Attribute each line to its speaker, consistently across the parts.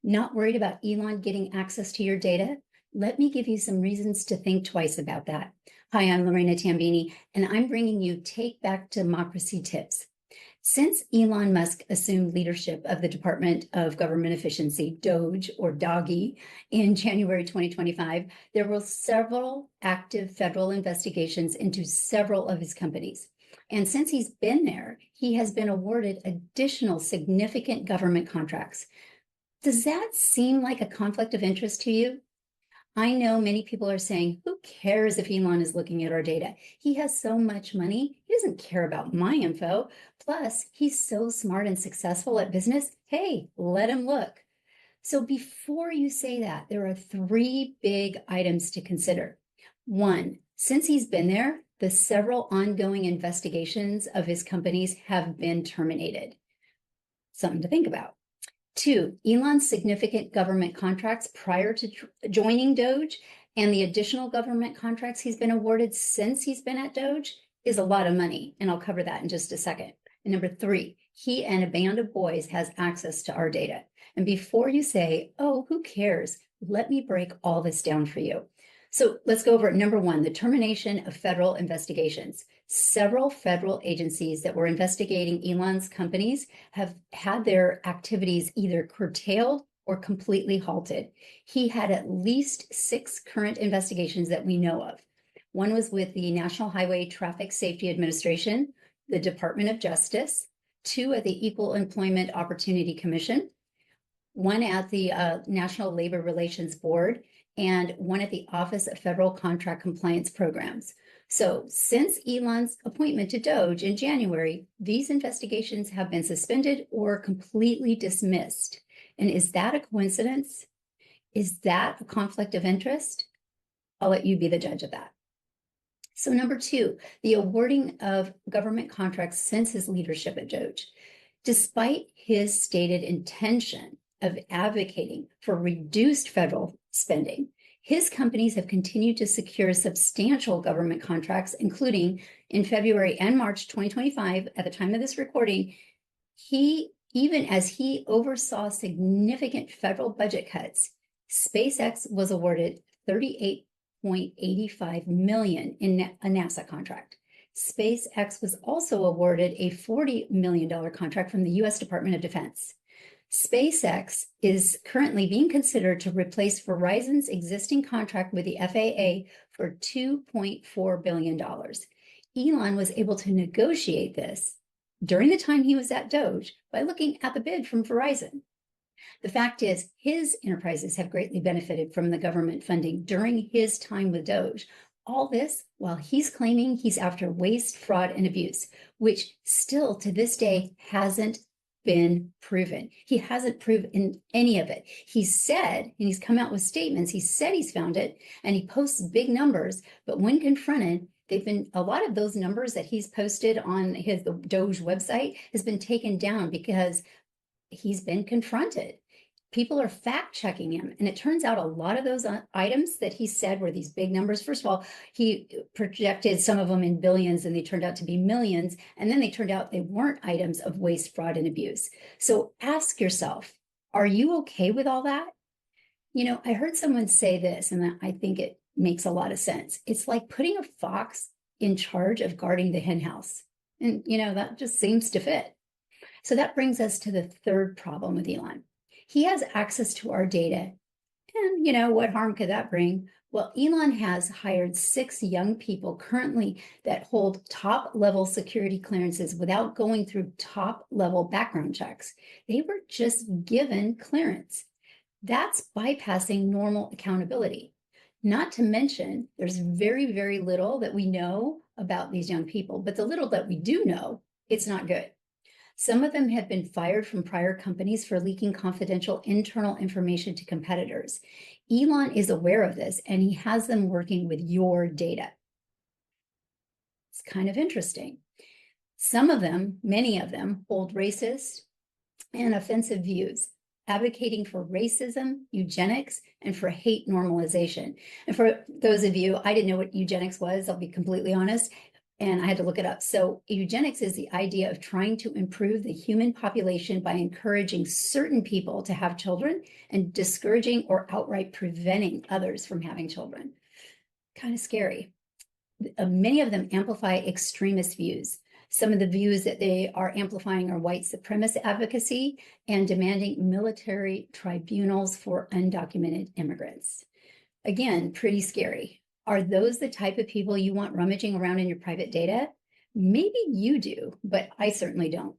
Speaker 1: Not worried about Elon getting access to your data? Let me give you some reasons to think twice about that. Hi, I'm Lorena Tambini, and I'm bringing you Take Back Democracy tips. Since Elon Musk assumed leadership of the Department of Government Efficiency, DOGE or DOGE, in January 2025, there were several active federal investigations into several of his companies. And since he's been there, he has been awarded additional significant government contracts. Does that seem like a conflict of interest to you? I know many people are saying, who cares if Elon is looking at our data? He has so much money. He doesn't care about my info. Plus, he's so smart and successful at business. Hey, let him look. So before you say that, there are three big items to consider. One, since he's been there, the several ongoing investigations of his companies have been terminated. Something to think about. Two, Elon's significant government contracts prior to joining DOGE and the additional government contracts he's been awarded since he's been at DOGE is a lot of money, and I'll cover that in just a second. And number three, he and a band of boys has access to our data. And before you say, oh, who cares? Let me break all this down for you. So let's go over number one, the termination of federal investigations. Several federal agencies that were investigating Elon's companies have had their activities either curtailed or completely halted. He had at least 6 current investigations that we know of. One was with the National Highway Traffic Safety Administration, the Department of Justice, 2 at the Equal Employment Opportunity Commission, 1 at the National Labor Relations Board, and 1 at the Office of Federal Contract Compliance Programs. So since Elon's appointment to DOGE in January, these investigations have been suspended or completely dismissed. And is that a coincidence? Is that a conflict of interest? I'll let you be the judge of that. So number 2, the awarding of government contracts since his leadership at DOGE. Despite his stated intention of advocating for reduced federal spending, his companies have continued to secure substantial government contracts, including in February and March 2025, at the time of this recording, even as he oversaw significant federal budget cuts, SpaceX was awarded $38.85 million in a NASA contract. SpaceX was also awarded a $40 million contract from the U.S. Department of Defense. SpaceX is currently being considered to replace Verizon's existing contract with the FAA for $2.4 billion. Elon was able to negotiate this during the time he was at DOGE by looking at the bid from Verizon. The fact is, his enterprises have greatly benefited from the government funding during his time with DOGE. All this while he's claiming he's after waste, fraud, and abuse, which still to this day hasn't been proven. He hasn't proven any of it. He said, and he's come out with statements, he said he's found it, and he posts big numbers, but when confronted, a lot of those numbers that he's posted on the DOGE website has been taken down because he's been confronted. People are fact checking him. And it turns out a lot of those items that he said were these big numbers. First of all, he projected some of them in billions and they turned out to be millions. And then they turned out they weren't items of waste, fraud, and abuse. So ask yourself, are you okay with all that? You know, I heard someone say this, and I think it makes a lot of sense. It's like putting a fox in charge of guarding the hen house. And, you know, that just seems to fit. So that brings us to the third problem with Elon. He has access to our data. And, you know, what harm could that bring? Well, Elon has hired 6 young people currently that hold top-level security clearances without going through top-level background checks. They were just given clearance. That's bypassing normal accountability. Not to mention, there's very, very little that we know about these young people, but the little that we do know, it's not good. Some of them have been fired from prior companies for leaking confidential internal information to competitors. Elon is aware of this, and he has them working with your data. It's kind of interesting. Some of them, many of them, hold racist and offensive views, advocating for racism, eugenics, and for hate normalization. And for those of you, I didn't know what eugenics was, I'll be completely honest. and I had to look it up. So eugenics is the idea of trying to improve the human population by encouraging certain people to have children and discouraging or outright preventing others from having children. Kind of scary. Many of them amplify extremist views. Some of the views that they are amplifying are white supremacist advocacy and demanding military tribunals for undocumented immigrants. Again, pretty scary. Are those the type of people you want rummaging around in your private data? Maybe you do, but I certainly don't.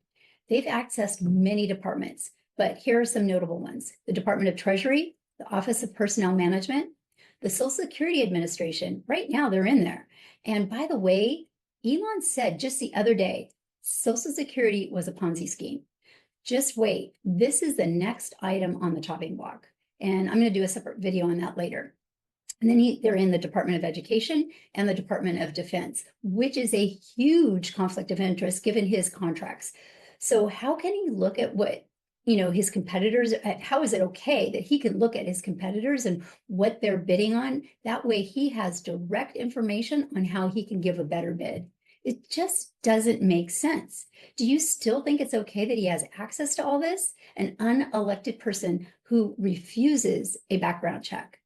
Speaker 1: They've accessed many departments, but here are some notable ones. The Department of Treasury, the Office of Personnel Management, the Social Security Administration. Right now, they're in there. And by the way, Elon said just the other day, Social Security was a Ponzi scheme. Just wait. This is the next item on the chopping block. And I'm going to do a separate video on that later. And then they're in the Department of Education and the Department of Defense, which is a huge conflict of interest given his contracts. So how can he look at what, his competitors, how is it okay that he can look at his competitors and what they're bidding on? That way he has direct information on how he can give a better bid. It just doesn't make sense. Do you still think it's okay that he has access to all this? An unelected person who refuses a background check.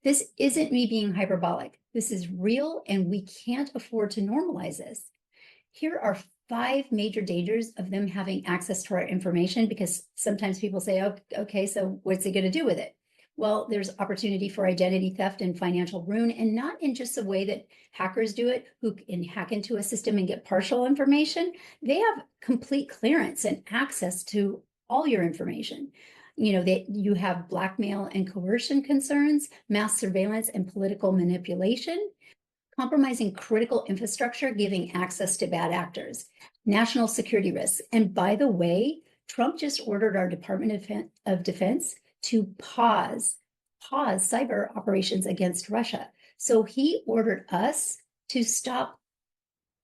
Speaker 1: This isn't me being hyperbolic. This is real, and we can't afford to normalize this. Here are 5 major dangers of them having access to our information, because sometimes people say, oh, okay, so what's he going to do with it? Well, there's opportunity for identity theft and financial ruin, and not in just the way that hackers do it, who can hack into a system and get partial information. They have complete clearance and access to all your information. That you have blackmail and coercion concerns, mass surveillance and political manipulation, compromising critical infrastructure, giving access to bad actors, national security risks. And by the way, Trump just ordered our Department of Defense to pause cyber operations against Russia. So he ordered us to stop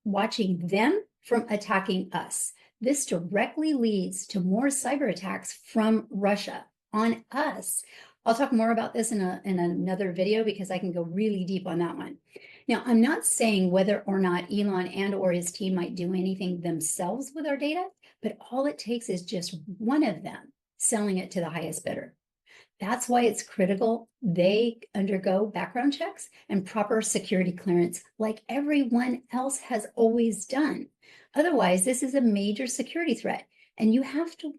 Speaker 1: watching them from attacking us. This directly leads to more cyber attacks from Russia on us. I'll talk more about this in another video because I can go really deep on that one. Now, I'm not saying whether or not Elon and or his team might do anything themselves with our data, but all it takes is just one of them selling it to the highest bidder. That's why it's critical they undergo background checks and proper security clearance like everyone else has always done. Otherwise, this is a major security threat. And you have to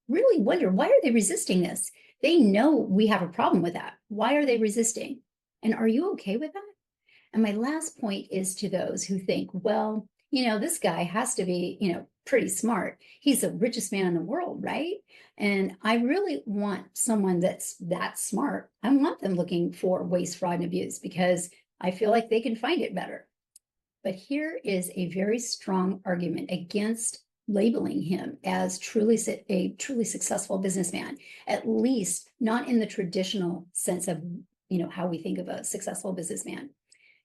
Speaker 1: really wonder, why are they resisting this? They know we have a problem with that. Why are they resisting? And are you okay with that? And my last point is to those who think, well, this guy has to be, pretty smart. He's the richest man in the world, right? And I really want someone that's that smart. I want them looking for waste, fraud, and abuse because I feel like they can find it better. But here is a very strong argument against labeling him as a truly successful businessman, at least not in the traditional sense of, how we think of a successful businessman.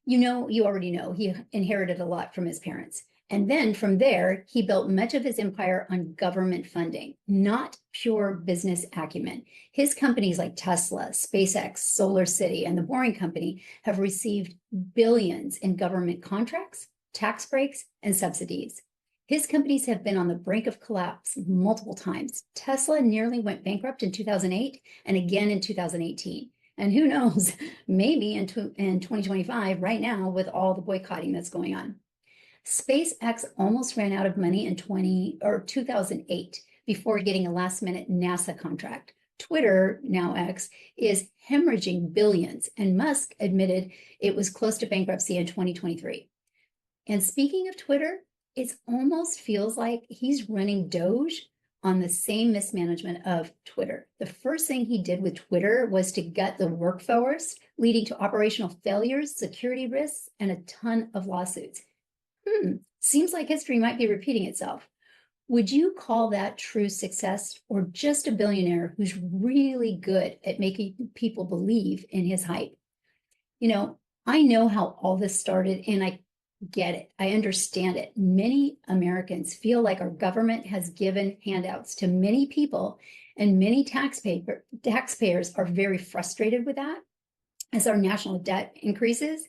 Speaker 1: You already know he inherited a lot from his parents. And then from there, he built much of his empire on government funding, not pure business acumen. His companies like Tesla, SpaceX, Solar City, and the Boring Company have received billions in government contracts, tax breaks, and subsidies. His companies have been on the brink of collapse multiple times. Tesla nearly went bankrupt in 2008 and again in 2018. And who knows, maybe in 2025, right now, with all the boycotting that's going on. SpaceX almost ran out of money in 2008 before getting a last-minute NASA contract. Twitter, now X, is hemorrhaging billions, and Musk admitted it was close to bankruptcy in 2023. And speaking of Twitter, it almost feels like he's running DOGE on the same mismanagement of Twitter. The first thing he did with Twitter was to gut the workforce, leading to operational failures, security risks, and a ton of lawsuits. Seems like history might be repeating itself. Would you call that true success or just a billionaire who's really good at making people believe in his hype? I know how all this started and I get it. I understand it. Many Americans feel like our government has given handouts to many people, and many taxpayers are very frustrated with that as our national debt increases.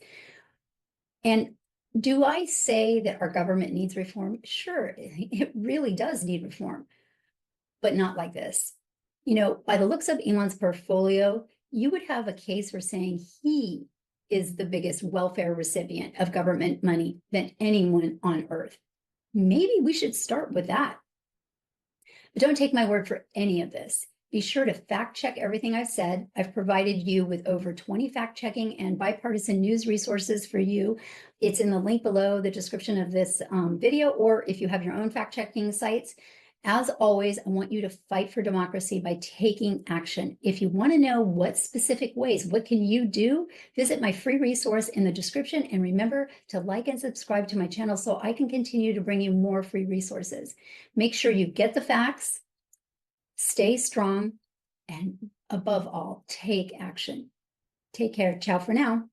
Speaker 1: And Do I say that our government needs reform? Sure, it really does need reform, but not like this. By the looks of Elon's portfolio, you would have a case for saying he is the biggest welfare recipient of government money than anyone on earth. Maybe we should start with that. But don't take my word for any of this. Be sure to fact check everything I've said. I've provided you with over 20 fact checking and bipartisan news resources for you. It's in the link below the description of this video, or if you have your own fact checking sites. As always, I want you to fight for democracy by taking action. If you want to know what specific ways, what can you do, visit my free resource in the description. And remember to like and subscribe to my channel so I can continue to bring you more free resources. Make sure you get the facts, stay strong, and above all, take action. Take care. Ciao for now.